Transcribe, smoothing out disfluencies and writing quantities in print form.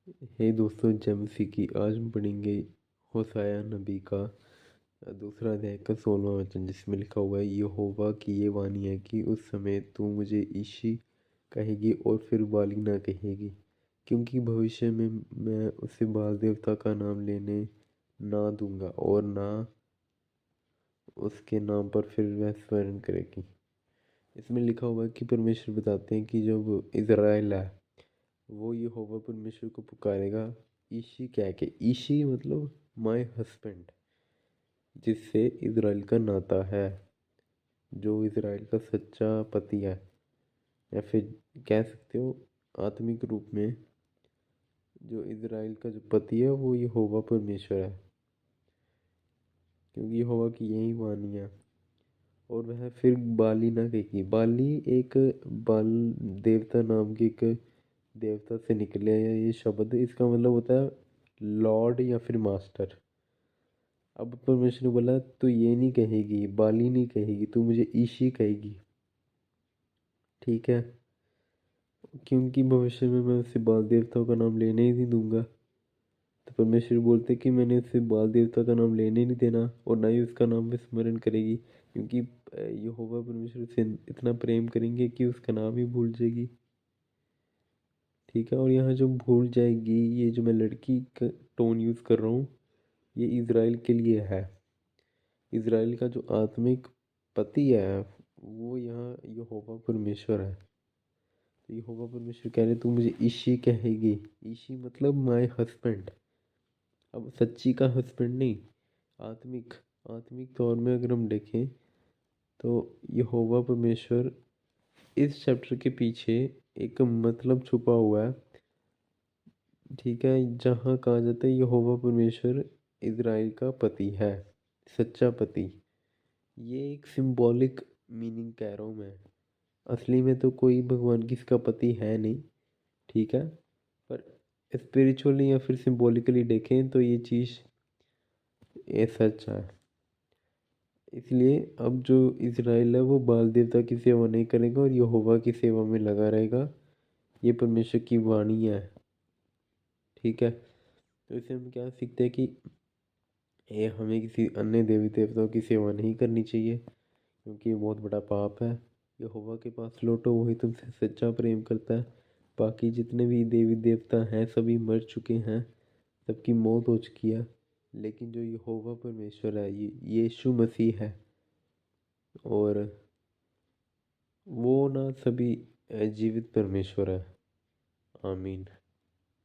हे दोस्तों, जय मसीह की। आज हम पढ़ेंगे होशाया नबी का दूसरा अध्याय का 16वां वचन, जिसमें लिखा हुआ है, यहोवा की ये वाणी है कि उस समय तू मुझे ईशी कहेगी और फिर बाली ना कहेगी, क्योंकि भविष्य में मैं उसे बाल देवता का नाम लेने ना दूंगा और ना उसके नाम पर फिर वह स्मरण करेगी। इसमें लिखा हुआ है कि परमेश्वर बताते हैं कि जब इज़राइल है वो यहोवा परमेश्वर को पुकारेगा ईशी कह के। ईशी मतलब माय हस्बैंड, जिससे इज़राइल का नाता है, जो इज़राइल का सच्चा पति है, या फिर कह सकते हो आत्मिक रूप में जो इज़राइल का जो पति है वो यहोवा परमेश्वर है, क्योंकि यहोवा की यही वाणी है। और वह फिर बाली ना कहेगी। बाली एक बाल देवता नाम की एक देवता से निकले है ये शब्द। इसका मतलब होता है लॉर्ड या फिर मास्टर। अब परमेश्वर ने बोला तू ये नहीं कहेगी, बाली नहीं कहेगी, तू मुझे ईशी कहेगी, ठीक है, क्योंकि भविष्य में मैं उसे बाल देवताओं का नाम लेने ही नहीं दूंगा। तो परमेश्वर बोलते कि मैंने उसे बाल देवता का नाम लेने नहीं देना और ना ही उसका नाम में स्मरण करेगी, क्योंकि यहोवा परमेश्वर से इतना प्रेम करेंगे कि उसका नाम ही भूल जाएगी, ठीक है। और यहाँ जो भूल जाएगी, ये जो मैं लड़की का टोन यूज़ कर रहा हूँ, ये इज़राइल के लिए है। इज़राइल का जो आत्मिक पति है वो यहाँ यहोवा परमेश्वर है। तो यहोवा परमेश्वर कह रहे तू मुझे ईशी कहेगी। ईशी मतलब माय हस्बैंड। अब सच्ची का हस्बैंड नहीं, आत्मिक आत्मिक तौर में अगर हम देखें तो यहोवा परमेश्वर, इस चैप्टर के पीछे एक मतलब छुपा हुआ है, ठीक है, जहाँ कहा जाता है यहोवा परमेश्वर इज़राइल का पति है, सच्चा पति। ये एक सिंबॉलिक मीनिंग कह रहा हूँ मैं। असली में तो कोई भगवान किसका पति है नहीं, ठीक है, पर स्पिरिचुअली या फिर सिंबॉलिकली देखें तो ये चीज़ ये सच है। इसलिए अब जो इज़राइल है वो बाल देवता की सेवा नहीं करेगा और यहोवा की सेवा में लगा रहेगा। ये परमेश्वर की वाणी है, ठीक है। तो इससे हम क्या सीखते हैं कि ये हमें किसी अन्य देवी देवताओं की सेवा नहीं करनी चाहिए, क्योंकि ये बहुत बड़ा पाप है। यहोवा के पास लौटो, वही तुमसे सच्चा प्रेम करता है। बाकी जितने भी देवी देवता हैं सभी मर चुके हैं, सबकी मौत हो चुकी है, लेकिन जो यहोवा परमेश्वर है, ये यीशु मसीह है, और वो ना सभी जीवित परमेश्वर है। आमीन।